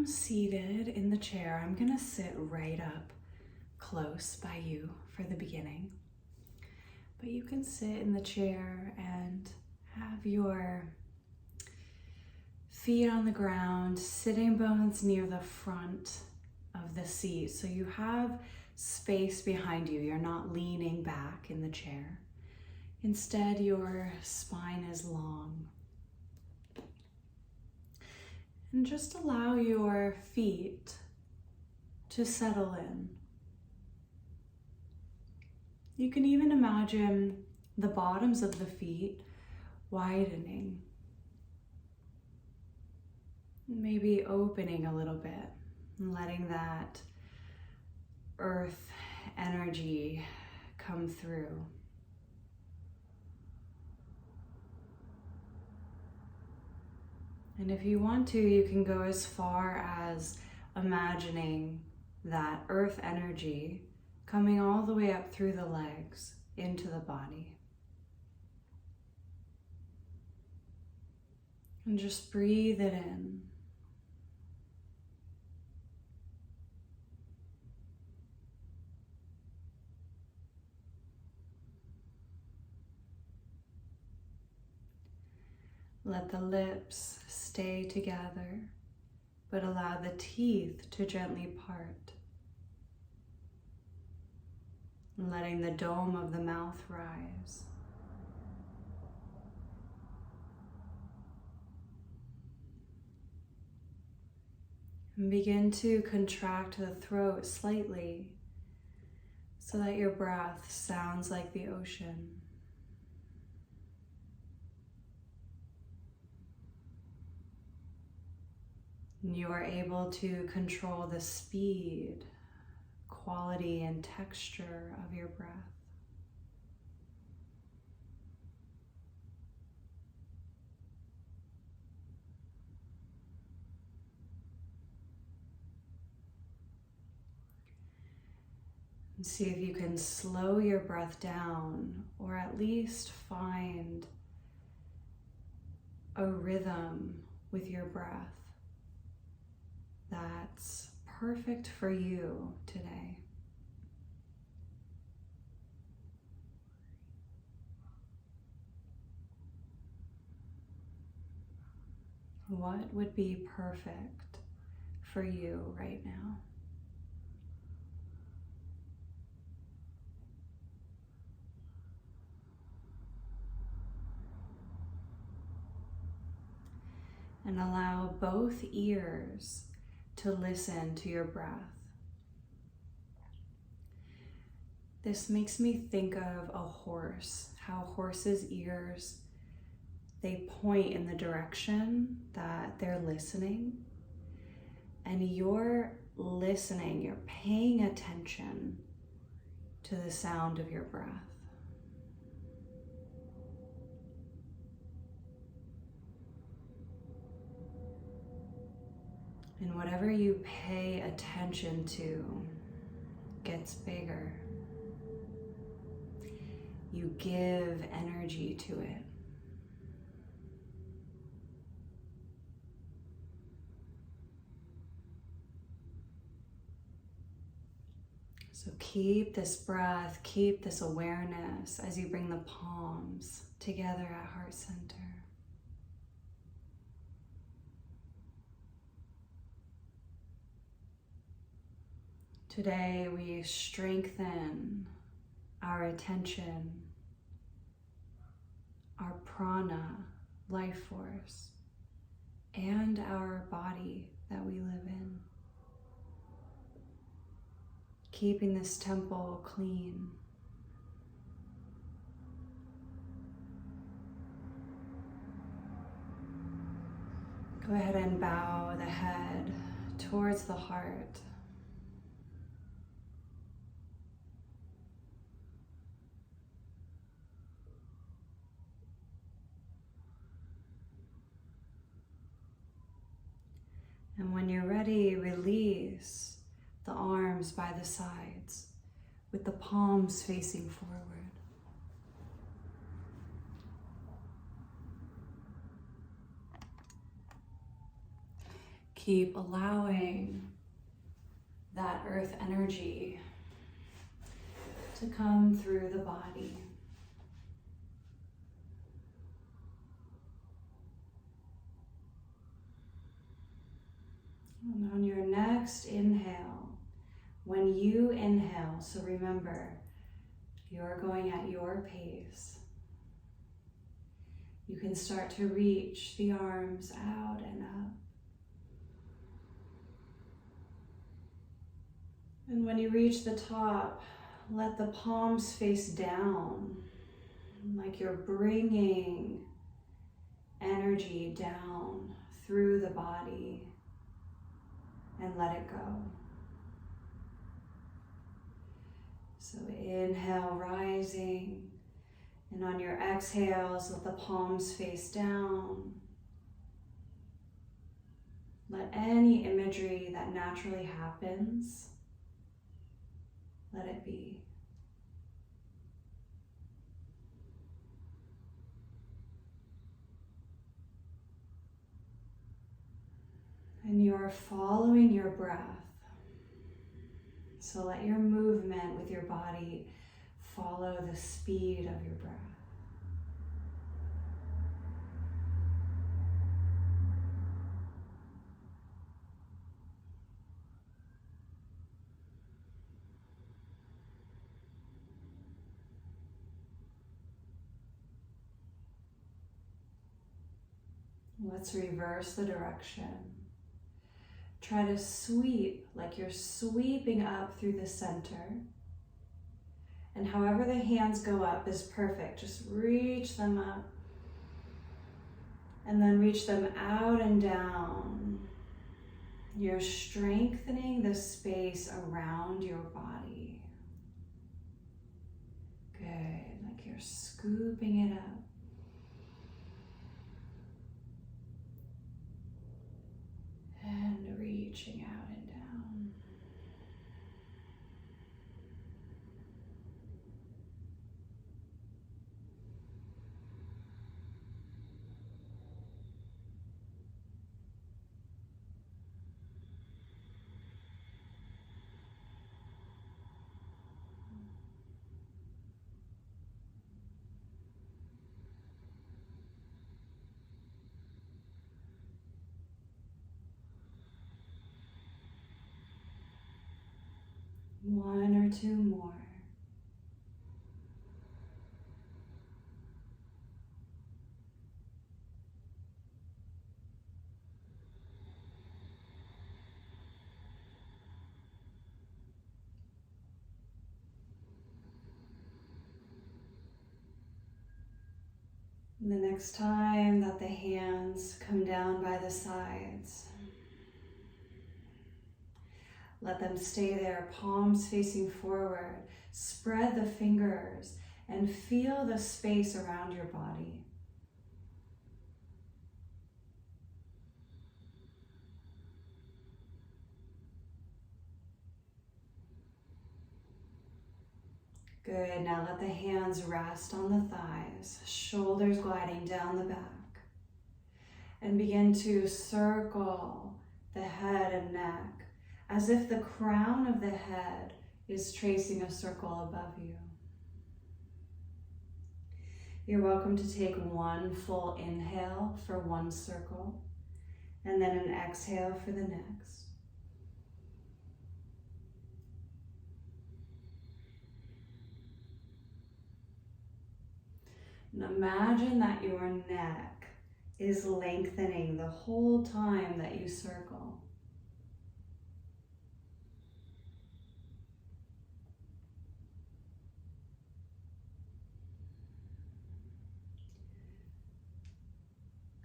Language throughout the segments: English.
seated in the chair, I'm gonna sit right up close by you for the beginning. But you can sit in the chair and have your feet on the ground, sitting bones near the front of the seat. So you have space behind you. You're not leaning back in the chair. Instead, your spine is long. And just allow your feet to settle in. You can even imagine the bottoms of the feet widening, maybe opening a little bit, and letting that earth energy come through. And if you want to, you can go as far as imagining that earth energy coming all the way up through the legs into the body. And just breathe it in. Let the lips stay together, but allow the teeth to gently part. And letting the dome of the mouth rise. And begin to contract the throat slightly so that your breath sounds like the ocean. You are able to control the speed, quality, and texture of your breath. And see if you can slow your breath down, or at least find a rhythm with your breath that's perfect for you today. What would be perfect for you right now? And allow both ears to listen to your breath. This makes me think of a horse, how horses' ears, they point in the direction that they're listening. And you're listening, you're paying attention to the sound of your breath. And whatever you pay attention to gets bigger. You give energy to it. So keep this breath, keep this awareness as you bring the palms together at heart center. Today we strengthen our attention, our prana, life force, and our body that we live in. Keeping this temple clean. Go ahead and bow the head towards the heart. And when you're ready, release the arms by the sides with the palms facing forward. Keep allowing that earth energy to come through the body. And on your next inhale, when you inhale, so remember, you're going at your pace. You can start to reach the arms out and up. And when you reach the top, let the palms face down, like you're bringing energy down through the body, and let it go. So inhale, rising, and on your exhales, let the palms face down. Let any imagery that naturally happens, let it be. And you're following your breath. So let your movement with your body follow the speed of your breath. Let's reverse the direction. Try to sweep like you're sweeping up through the center. And however the hands go up is perfect. Just reach them up. And then reach them out and down. You're strengthening the space around your body. Good, like you're scooping it up. And reaching out and down. One or two more. And the next time that the hands come down by the sides, let them stay there, palms facing forward. Spread the fingers and feel the space around your body. Good, now let the hands rest on the thighs, shoulders gliding down the back. And begin to circle the head and neck as if the crown of the head is tracing a circle above you. You're welcome to take one full inhale for one circle, and then an exhale for the next. And imagine that your neck is lengthening the whole time that you circle.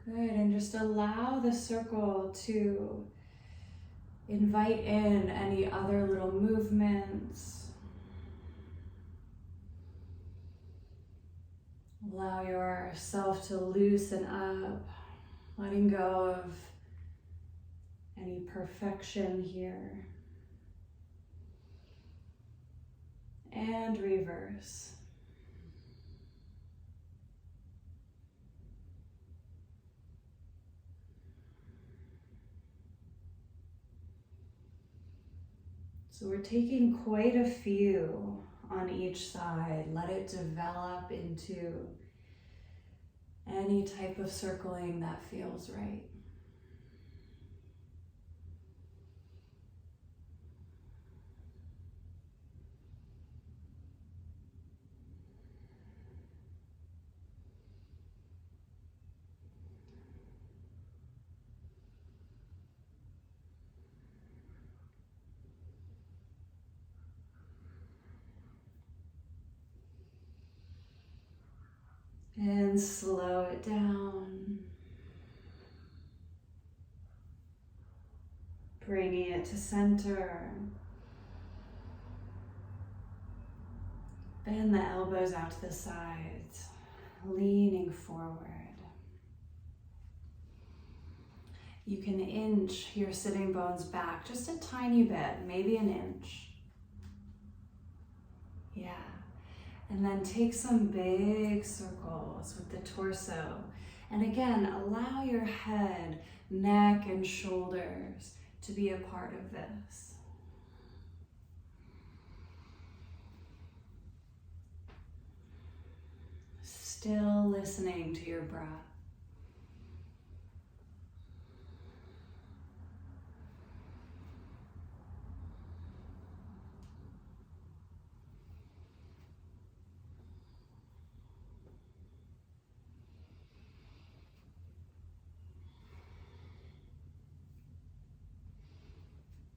Good, and just allow the circle to invite in any other little movements. Allow yourself to loosen up, letting go of any perfection here. And reverse. So we're taking quite a few on each side. Let it develop into any type of circling that feels right. And slow it down. Bringing it to center. Bend the elbows out to the sides, leaning forward. You can inch your sitting bones back just a tiny bit, maybe an inch. Yeah. And then take some big circles with the torso. And again, allow your head, neck, and shoulders to be a part of this. Still listening to your breath.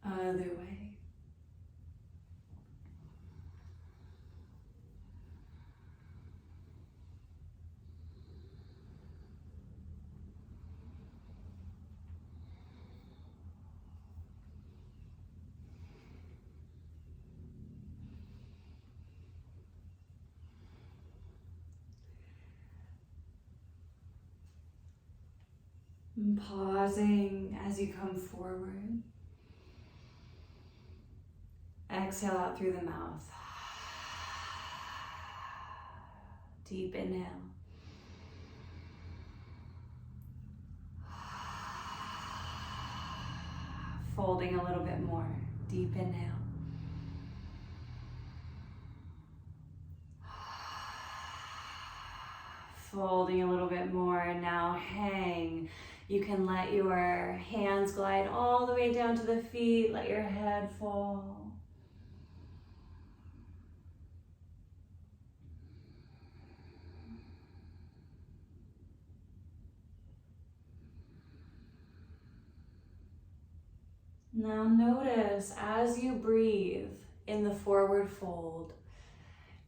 Other way. And pausing as you come forward. Exhale out through the mouth. Deep inhale. Folding a little bit more. Deep inhale. Folding a little bit more. Now hang. You can let your hands glide all the way down to the feet. Let your head fall. Now notice as you breathe in the forward fold,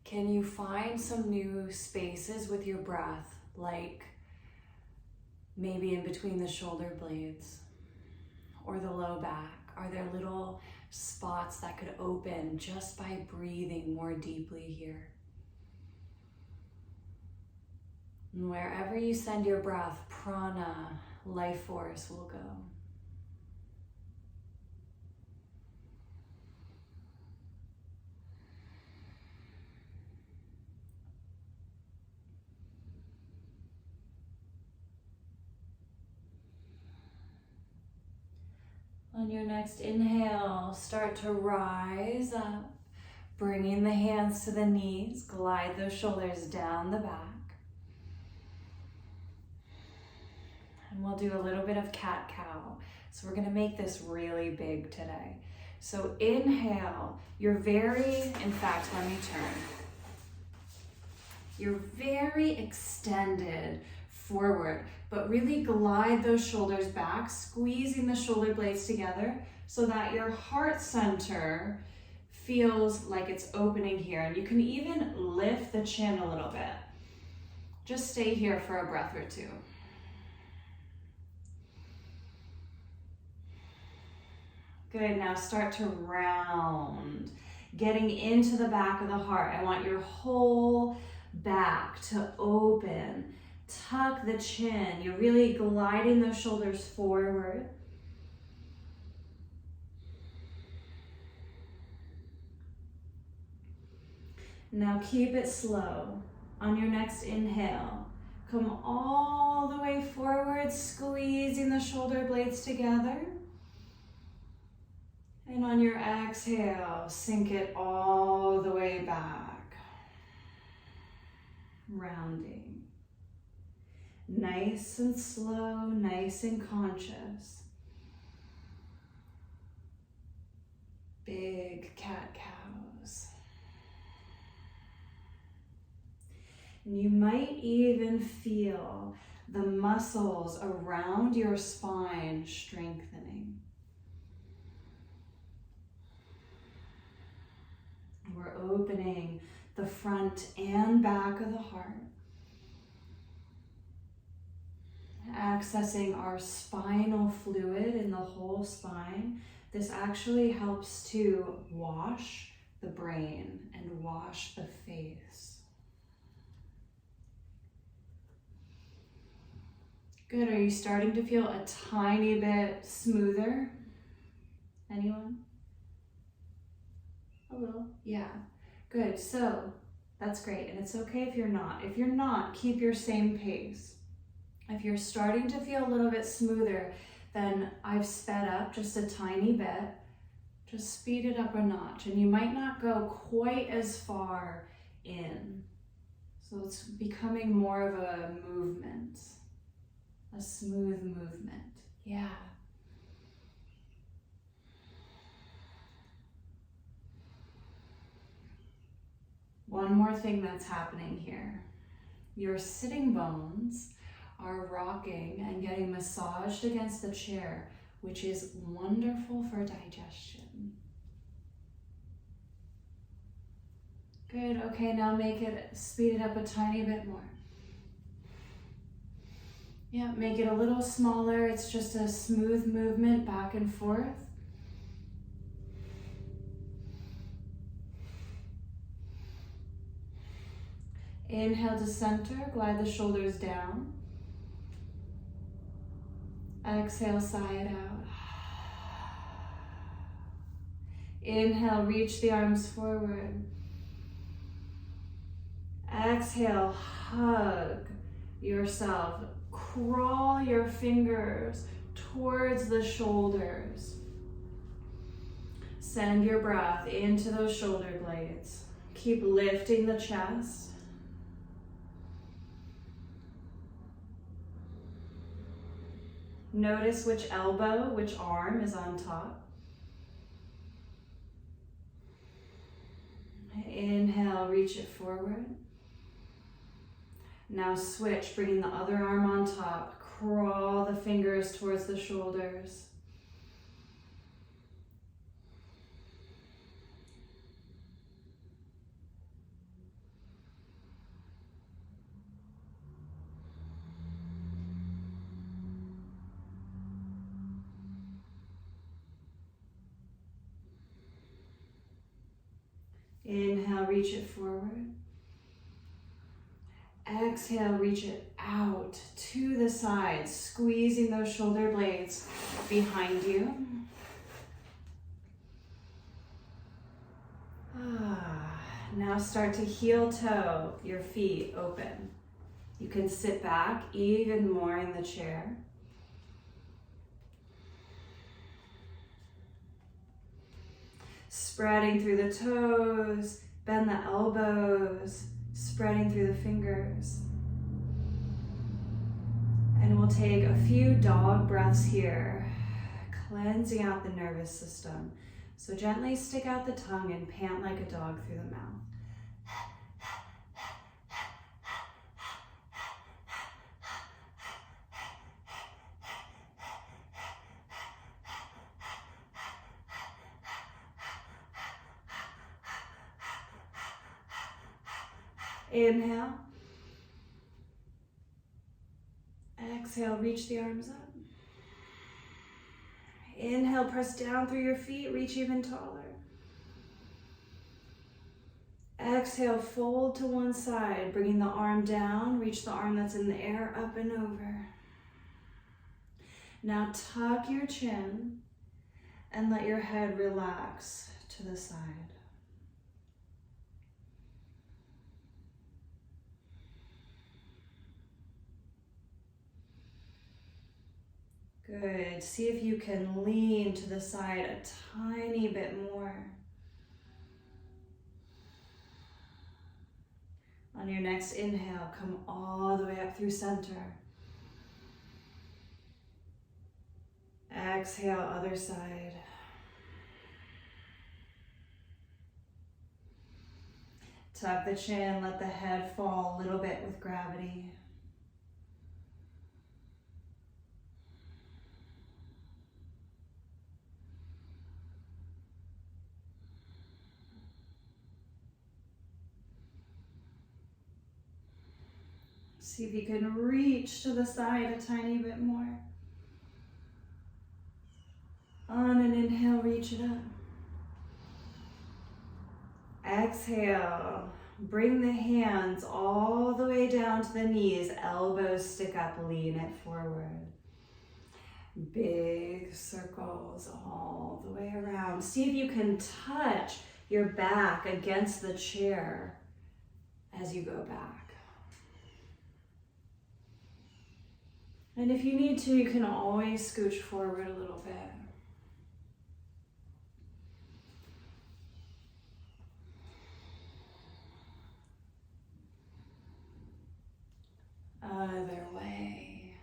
can you find some new spaces with your breath, like maybe in between the shoulder blades or the low back? Are there little spots that could open just by breathing more deeply here? And wherever you send your breath, prana, life force will go. On your next inhale, start to rise up, bringing the hands to the knees, glide those shoulders down the back. And we'll do a little bit of cat-cow. So we're gonna make this really big today. So inhale, in fact, let me turn. You're very extended forward, but really glide those shoulders back, squeezing the shoulder blades together so that your heart center feels like it's opening here. And you can even lift the chin a little bit. Just stay here for a breath or two. Good, now start to round, getting into the back of the heart. I want your whole back to open. Tuck the chin. You're really gliding those shoulders forward. Now keep it slow. On your next inhale, come all the way forward, squeezing the shoulder blades together. And on your exhale, sink it all the way back. Rounding. Nice and slow, nice and conscious. Big cat-cows. And you might even feel the muscles around your spine strengthening. We're opening the front and back of the heart. Accessing our spinal fluid in the whole spine. This actually helps to wash the brain and wash the face. Good, are you starting to feel a tiny bit smoother? Anyone? A little, yeah. Good, so that's great, and it's okay if you're not. If you're not, keep your same pace. If you're starting to feel a little bit smoother, then I've sped up just a tiny bit. Just speed it up a notch, and you might not go quite as far in. So it's becoming more of a movement, a smooth movement. Yeah. One more thing that's happening here. Your sitting bones are rocking and getting massaged against the chair, which is wonderful for digestion. Good, okay, now speed it up a tiny bit more. Yeah, make it a little smaller. It's just a smooth movement back and forth. Inhale to center, glide the shoulders down. Exhale, sigh it out. Inhale, reach the arms forward. Exhale, hug yourself. Crawl your fingers towards the shoulders. Send your breath into those shoulder blades. Keep lifting the chest. Notice which elbow, which arm is on top. Inhale, reach it forward. Now switch, bringing the other arm on top. Crawl the fingers towards the shoulders. Inhale, reach it forward. Exhale, reach it out to the sides, squeezing those shoulder blades behind you. Now start to heel toe your feet open. You can sit back even more in the chair. Spreading through the toes, bend the elbows, spreading through the fingers. And we'll take a few dog breaths here, cleansing out the nervous system. So gently stick out the tongue and pant like a dog through the mouth. Inhale. Exhale, reach the arms up. Inhale, press down through your feet, reach even taller. Exhale, fold to one side, bringing the arm down, reach the arm that's in the air, up and over. Now tuck your chin and let your head relax to the side. Good. See if you can lean to the side a tiny bit more. On your next inhale, come all the way up through center. Exhale, other side. Tuck the chin, let the head fall a little bit with gravity. See if you can reach to the side a tiny bit more. On an inhale, reach it up. Exhale, bring the hands all the way down to the knees, elbows stick up, lean it forward. Big circles all the way around. See if you can touch your back against the chair as you go back. And if you need to, you can always scooch forward a little bit. Other way.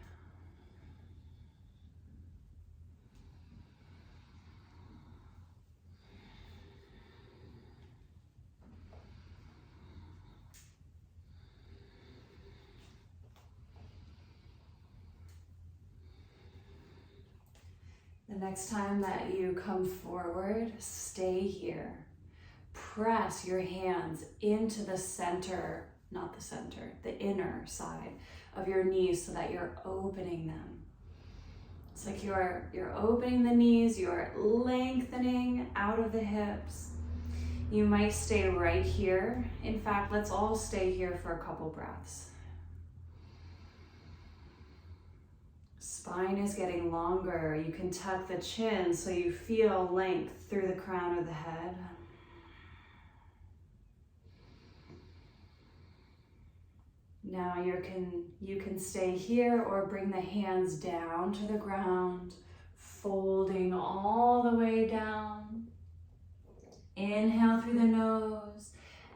The next time that you come forward, stay here. Press your hands into the center, not the center, the inner side of your knees so that you're opening them. It's like you're opening the knees, you're lengthening out of the hips. You might stay right here. In fact, let's all stay here for a couple breaths. Spine is getting longer. You can tuck the chin so you feel length through the crown of the head. Now you can stay here or bring the hands down to the ground, folding all the way down. Inhale through the nose.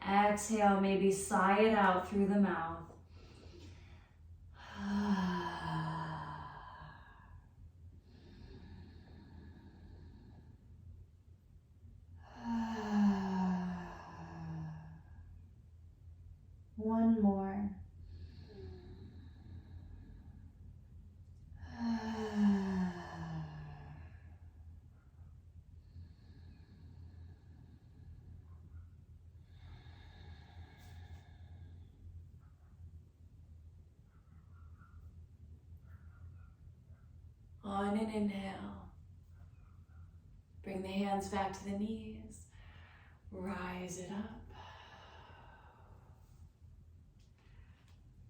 Exhale, maybe sigh it out through the mouth. One more. On an inhale, bring the hands back to the knees, rise it up.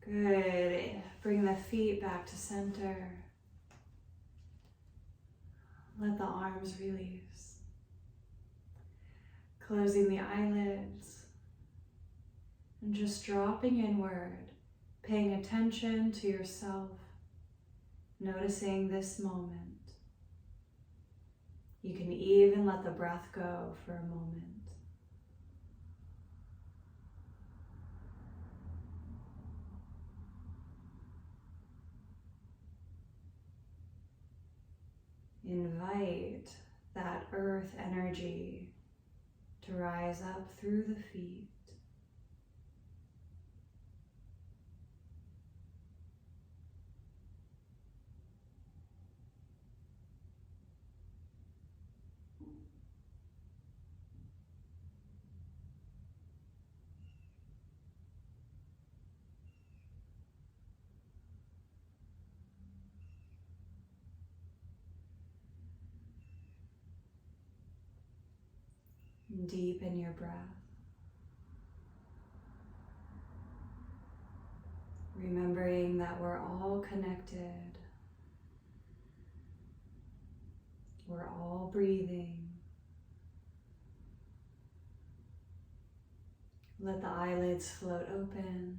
Good. Bring the feet back to center. Let the arms release. Closing the eyelids and just dropping inward, paying attention to yourself, noticing this moment. You can even let the breath go for a moment. Invite that earth energy to rise up through the feet. Deepen your breath. Remembering that we're all connected. We're all breathing. Let the eyelids float open.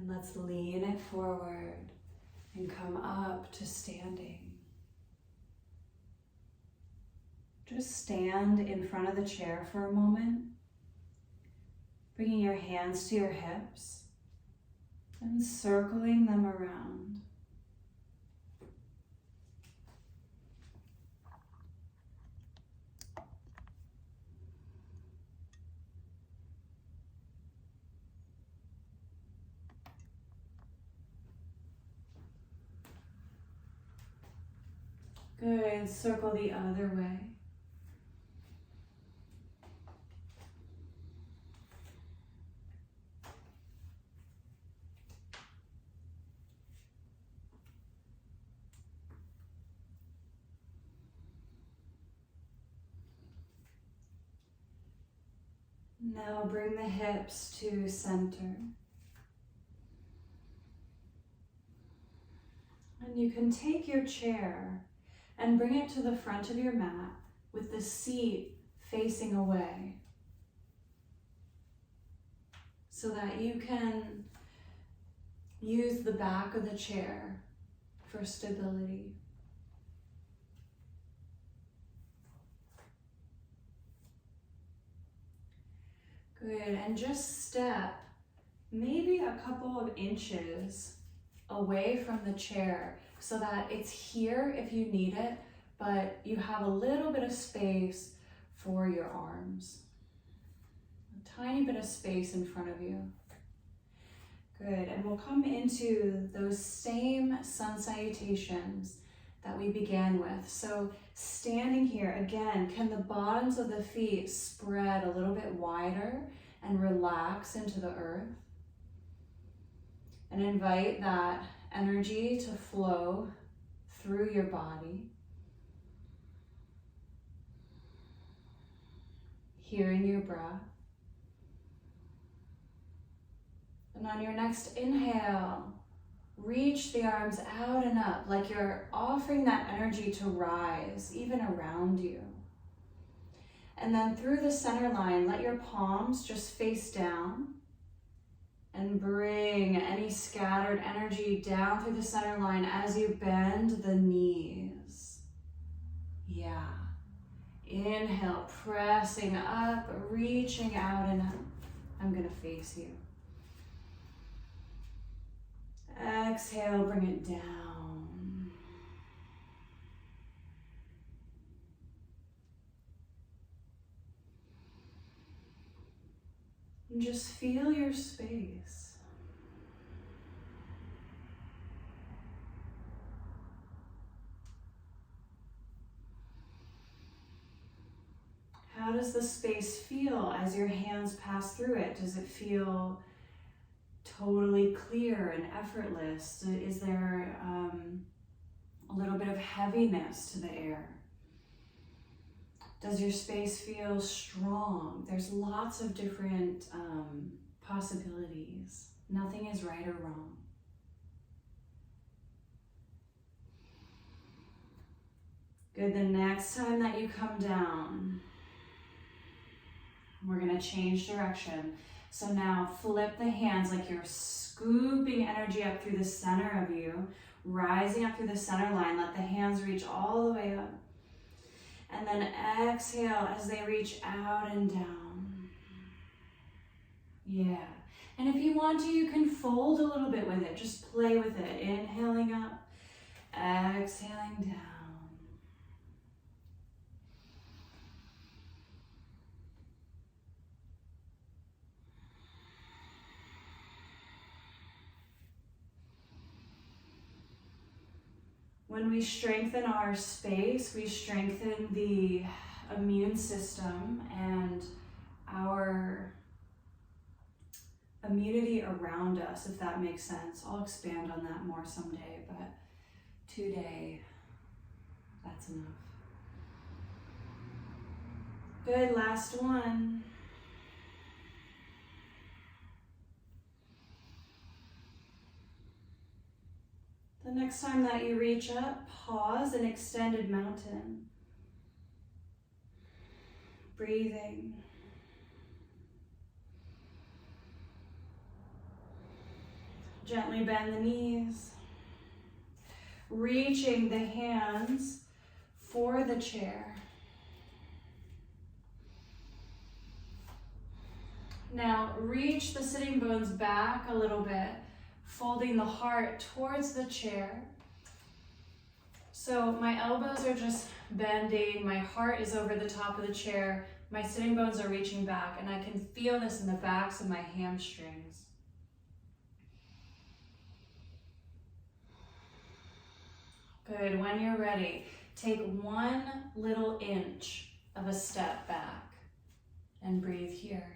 And let's lean it forward and come up to standing. Just stand in front of the chair for a moment, bringing your hands to your hips and circling them around. Good, circle the other way. Now bring the hips to center. And you can take your chair and bring it to the front of your mat with the seat facing away so that you can use the back of the chair for stability. Good, and just step maybe a couple of inches away from the chair so that it's here if you need it, but you have a little bit of space for your arms. A tiny bit of space in front of you. Good, and we'll come into those same sun salutations that we began with. So standing here, again, can the bottoms of the feet spread a little bit wider and relax into the earth? And invite that energy to flow through your body. Hearing your breath. And on your next inhale, reach the arms out and up like you're offering that energy to rise even around you. And then through the center line, let your palms just face down and bring any scattered energy down through the center line as you bend the knees. Yeah. Inhale, pressing up, reaching out and up. I'm gonna face you. Exhale, bring it down. And just feel your space. How does the space feel as your hands pass through it? Does it feel totally clear and effortless? Is there a little bit of heaviness to the air? Does your space feel strong? There's lots of different possibilities. Nothing is right or wrong. Good, the next time that you come down, we're gonna change direction. So now flip the hands like you're scooping energy up through the center of you, rising up through the center line. Let the hands reach all the way up. And then exhale as they reach out and down. Yeah. And if you want to, you can fold a little bit with it. Just play with it. Inhaling up, exhaling down. When we strengthen our space, we strengthen the immune system and our immunity around us, if that makes sense. I'll expand on that more someday, but today, that's enough. Good, last one. The next time that you reach up, pause an extended mountain. Breathing. Gently bend the knees. Reaching the hands for the chair. Now reach the sitting bones back a little bit, folding the heart towards the chair. So my elbows are just bending, my heart is over the top of the chair, my sitting bones are reaching back, and I can feel this in the backs of my hamstrings. Good, when you're ready, take 1 little inch of a step back and breathe here.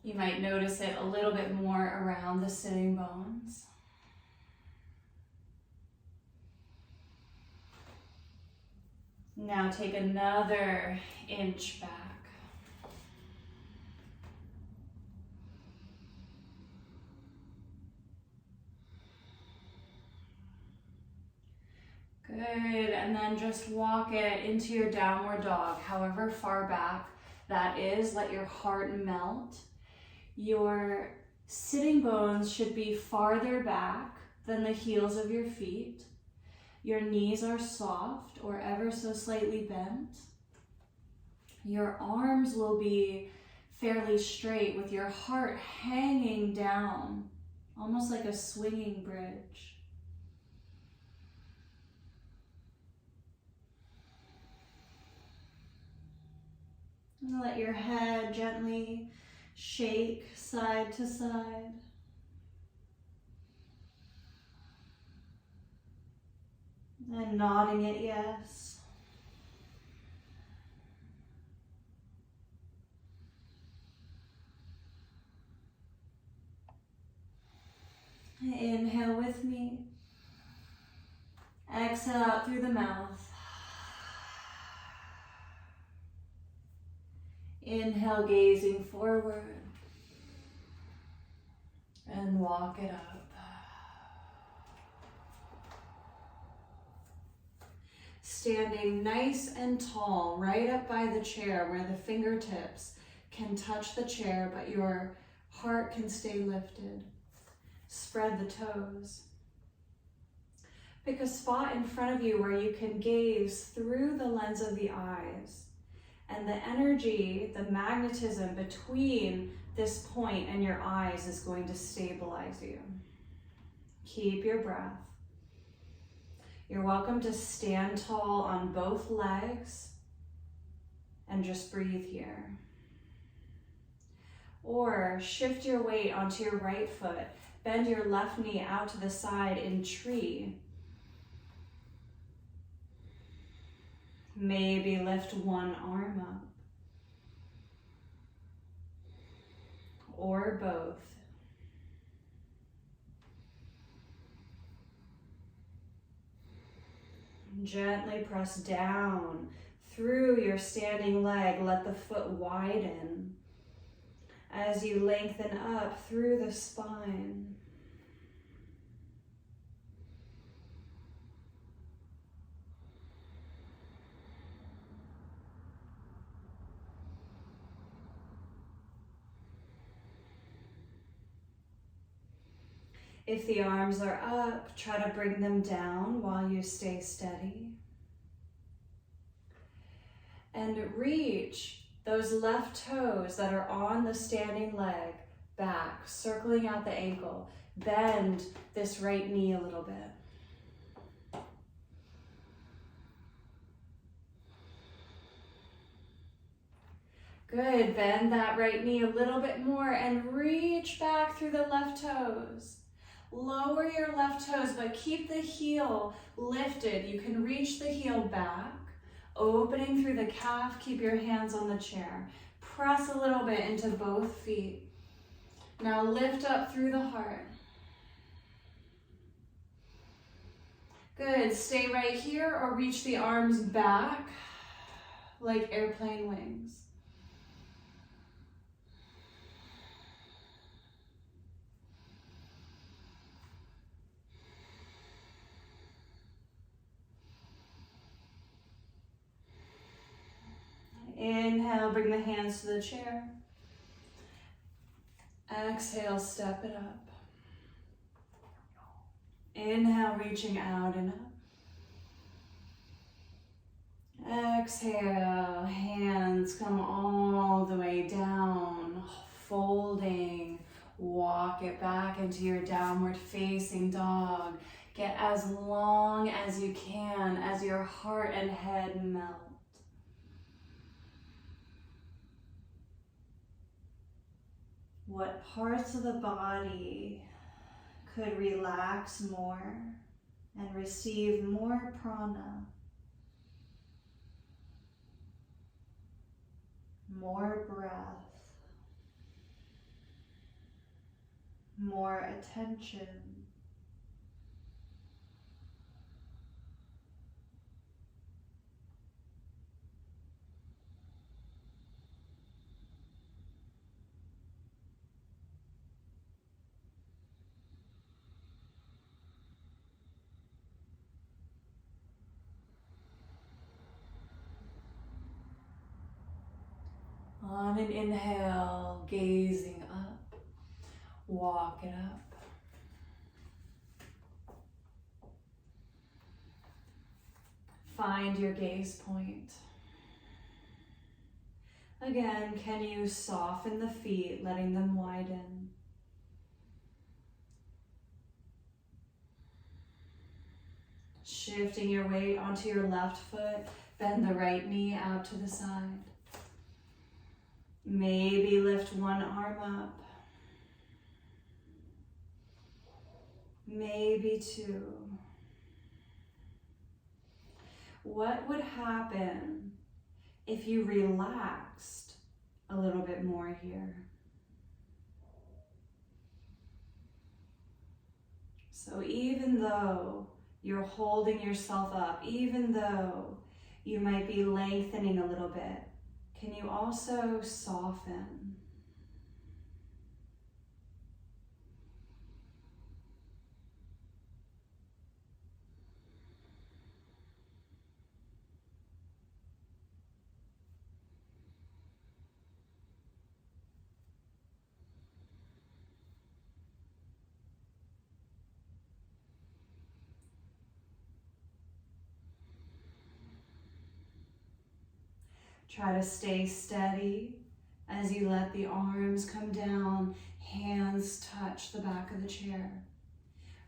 You might notice it a little bit more around the sitting bones. Now take another inch back. Good, and then just walk it into your downward dog, however far back that is. Let your heart melt. Your sitting bones should be farther back than the heels of your feet. Your knees are soft or ever so slightly bent. Your arms will be fairly straight with your heart hanging down, almost like a swinging bridge. And let your head gently shake side to side. And nodding it yes. Inhale with me. Exhale out through the mouth. Inhale, gazing forward. And walk it up. Standing nice and tall, right up by the chair where the fingertips can touch the chair, but your heart can stay lifted. Spread the toes. Pick a spot in front of you where you can gaze through the lens of the eyes. And the energy, the magnetism between this point and your eyes is going to stabilize you. Keep your breath. You're welcome to stand tall on both legs and just breathe here. Or shift your weight onto your right foot. Bend your left knee out to the side in tree. Maybe lift one arm up. Or both. Gently press down through your standing leg. Let the foot widen as you lengthen up through the spine. If the arms are up, try to bring them down while you stay steady. And reach those left toes that are on the standing leg back, circling out the ankle. Bend this right knee a little bit. Good, bend that right knee a little bit more and reach back through the left toes. Lower your left toes, but keep the heel lifted. You can reach the heel back, opening through the calf. Keep your hands on the chair. Press a little bit into both feet. Now lift up through the heart. Good, stay right here or reach the arms back like airplane wings. Inhale, bring the hands to the chair. Exhale, step it up. Inhale, reaching out and up. Exhale, hands come all the way down, folding. Walk it back into your downward facing dog. Get as long as you can as your heart and head melt. What parts of the body could relax more and receive more prana? More breath, more attention. On an inhale, gazing up, walk it up. Find your gaze point. Again, can you soften the feet, letting them widen? Shifting your weight onto your left foot, bend the right knee out to the side. Maybe lift one arm up. Maybe two. What would happen if you relaxed a little bit more here? So even though you're holding yourself up, even though you might be lengthening a little bit, can you also soften? Try to stay steady as you let the arms come down, hands touch the back of the chair.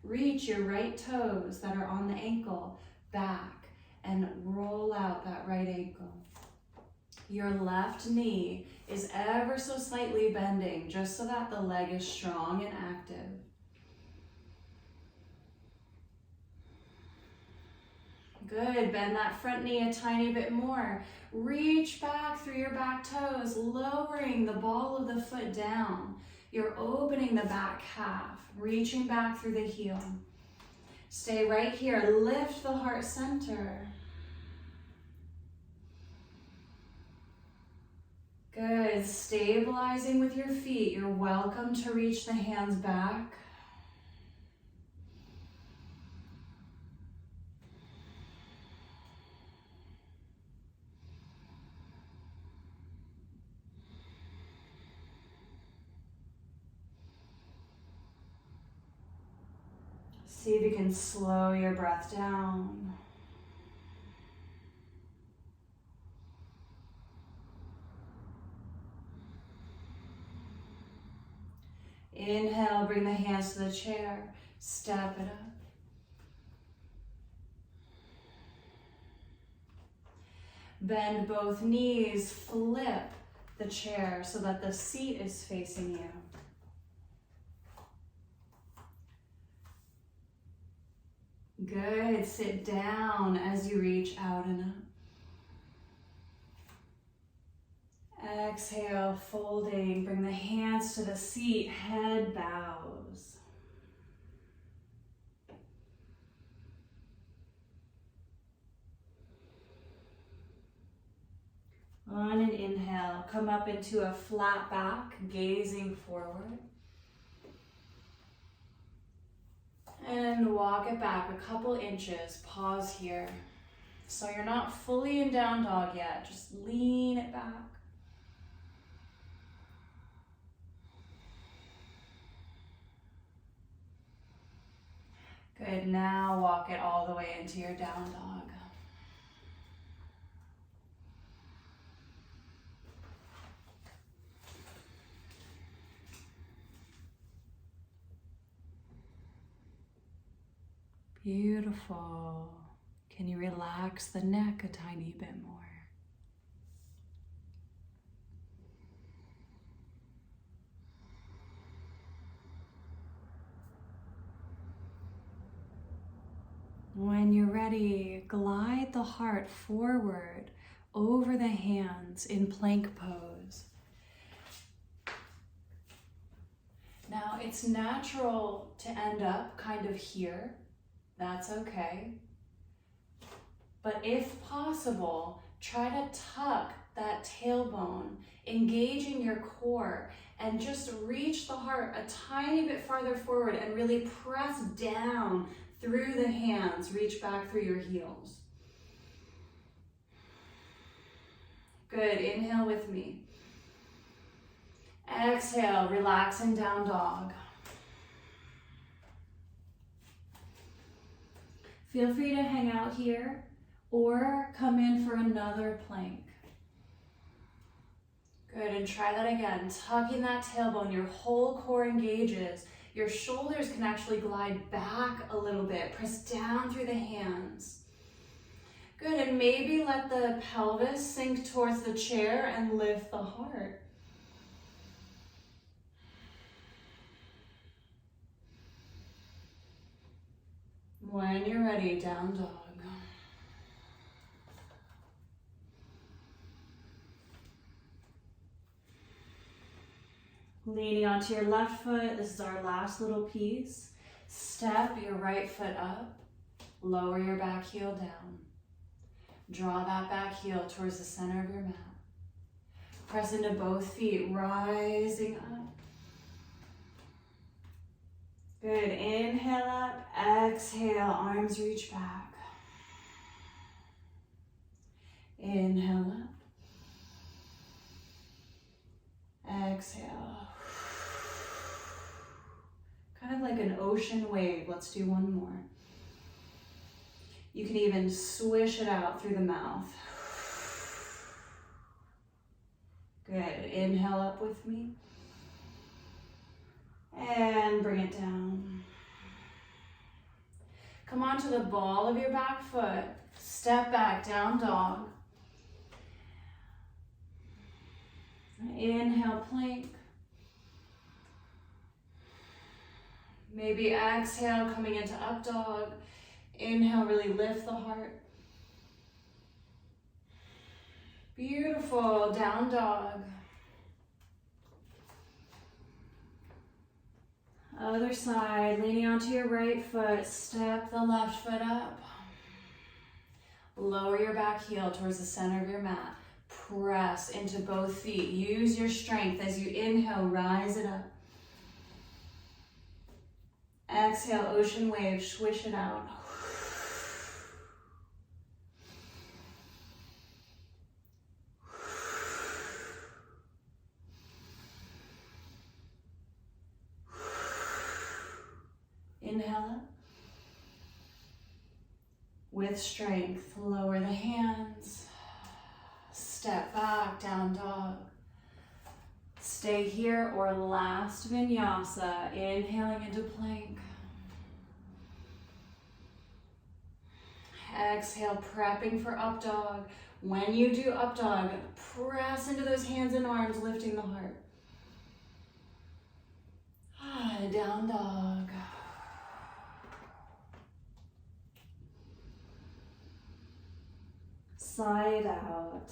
Reach your right toes that are on the ankle back and roll out that right ankle. Your left knee is ever so slightly bending just so that the leg is strong and active. Good, bend that front knee a tiny bit more. Reach back through your back toes, lowering the ball of the foot down. You're opening the back calf, reaching back through the heel. Stay right here, lift the heart center. Good, stabilizing with your feet. You're welcome to reach the hands back. See if you can slow your breath down. Inhale, bring the hands to the chair, step it up. Bend both knees, flip the chair so that the seat is facing you. Good, sit down as you reach out and up. Exhale, folding, bring the hands to the seat, head bows. On an inhale, come up into a flat back, gazing forward. And walk it back a couple inches, pause here. So you're not fully in down dog yet, just lean it back. Good, now walk it all the way into your down dog. Beautiful. Can you relax the neck a tiny bit more? When you're ready, glide the heart forward over the hands in plank pose. Now it's natural to end up kind of here. That's okay. But if possible, try to tuck that tailbone, engaging your core, and just reach the heart a tiny bit farther forward and really press down through the hands. Reach back through your heels. Good, inhale with me. Exhale, relax in down dog. Feel free to hang out here or come in for another plank. Good, and try that again. Tucking that tailbone, your whole core engages. Your shoulders can actually glide back a little bit. Press down through the hands. Good, and maybe let the pelvis sink towards the chair and lift the heart. When you're ready, down dog. Leaning onto your left foot, this is our last little piece. Step your right foot up, lower your back heel down. Draw that back heel towards the center of your mat. Press into both feet, rising up. Good, inhale up, exhale, arms reach back. Inhale up, exhale. Kind of like an ocean wave. Let's do one more. You can even swish it out through the mouth. Good, inhale up with me. And bring it down. Come onto the ball of your back foot. Step back, down dog. Inhale, plank. Maybe exhale, coming into up dog. Inhale, really lift the heart. Beautiful, down dog. Other side, leaning onto your right foot, step the left foot up. Lower your back heel towards the center of your mat. Press into both feet. Use your strength as you inhale, rise it up. Exhale, ocean wave, swish it out. Inhale up. With strength, lower the hands. Step back, down dog. Stay here or last vinyasa, inhaling into plank. Exhale, prepping for up dog. When you do up dog, press into those hands and arms, lifting the heart. Down dog. Side out.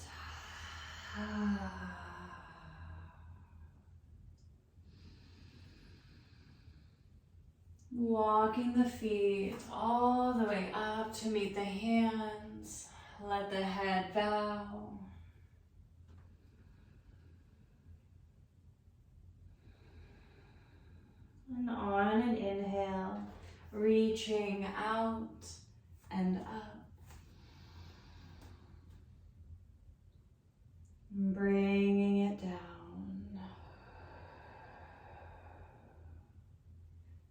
Walking the feet all the way up to meet the hands. Let the head bow. And on an inhale, reaching out and up. Bringing it down.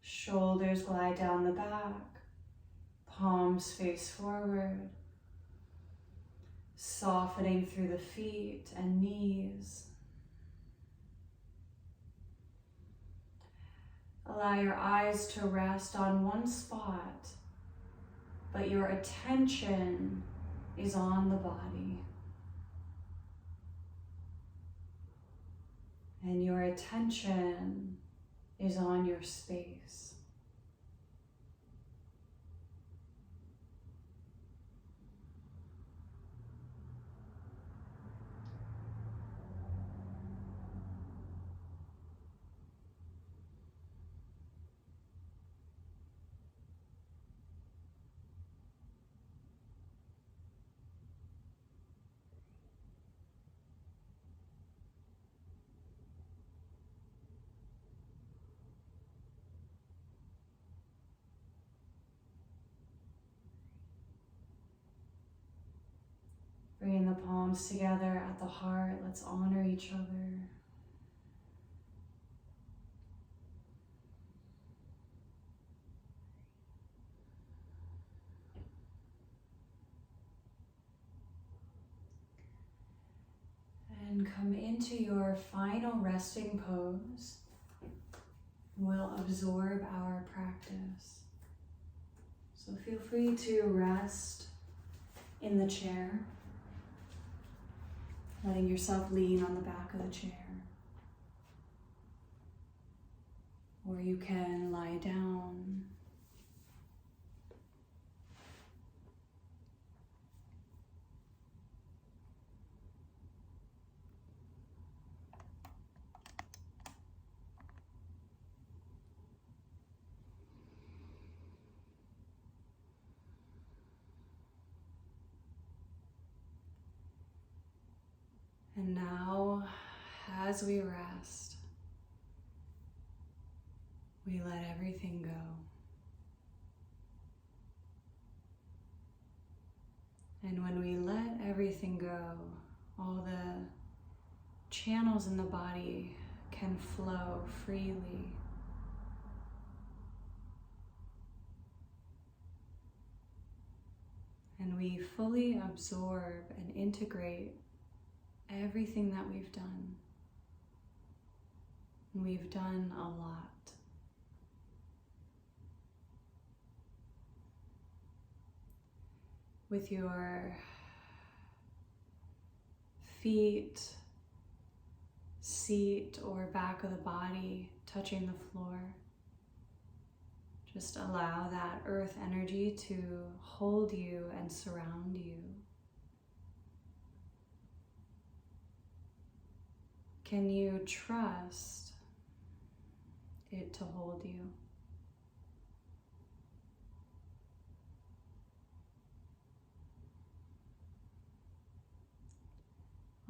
Shoulders glide down the back. Palms face forward, softening through the feet and knees. Allow your eyes to rest on one spot, but your attention is on the body. And your attention is on your space. Bringing the palms together at the heart, let's honor each other. And come into your final resting pose. We'll absorb our practice. So feel free to rest in the chair, letting yourself lean on the back of the chair. Or you can lie down. And now, as we rest, we let everything go. And when we let everything go, all the channels in the body can flow freely. And we fully absorb and integrate everything that we've done. And we've done a lot. With your feet, seat, or back of the body touching the floor, just allow that earth energy to hold you and surround you. Can you trust it to hold you?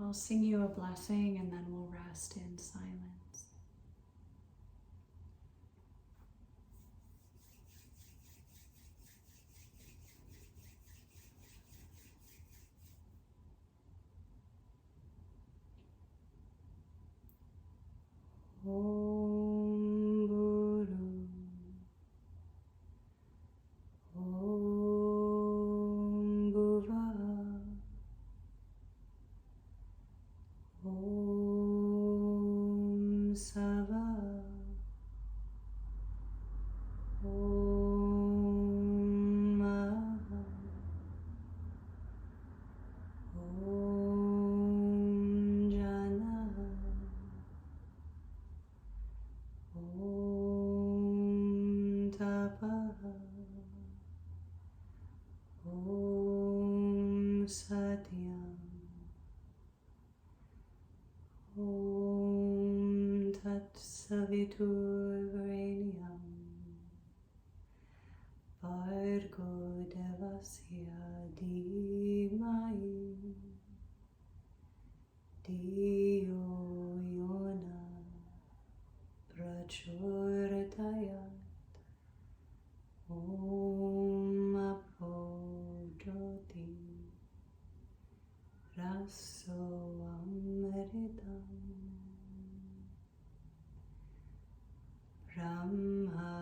I'll sing you a blessing and then we'll rest in silence. Om Guru, Om Bhuva, Om Sava, Om Maha, Om Jana, Om Tapa, Om Satyam, Om Tat Saviturvarenyam, Bhargo Devasya Dhimai, Dhiyo Yona Prachodayat. Om Apo Jyoti Raso Amritam Brahma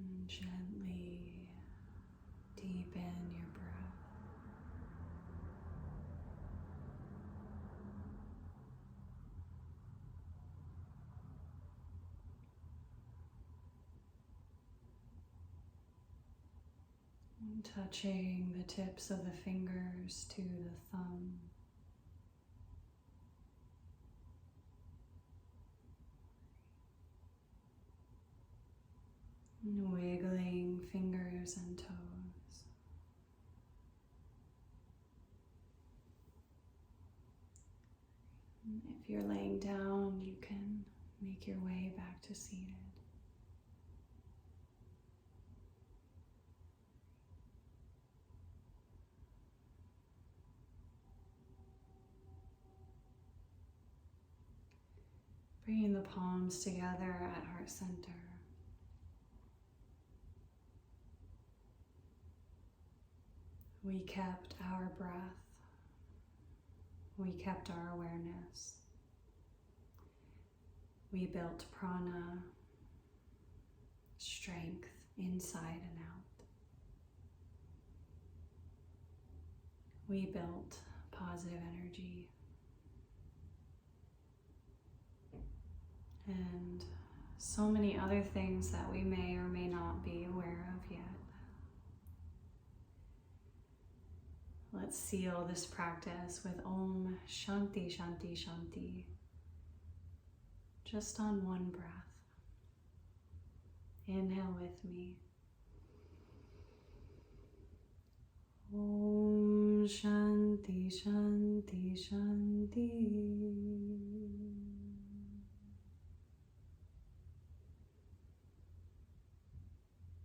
And gently deepen your breath. And touching the tips of the fingers to the thumb. And wiggling fingers and toes. And if you're laying down, you can make your way back to seated. Bringing the palms together at heart center. We kept our breath. We kept our awareness. We built prana, strength inside and out. We built positive energy. And so many other things that we may or may not be aware of yet. Let's seal this practice with Om Shanti Shanti Shanti. Just on one breath. Inhale with me. Om Shanti Shanti Shanti.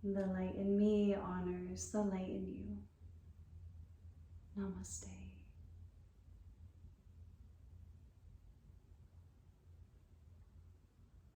The light in me honors the light in you. Namaste.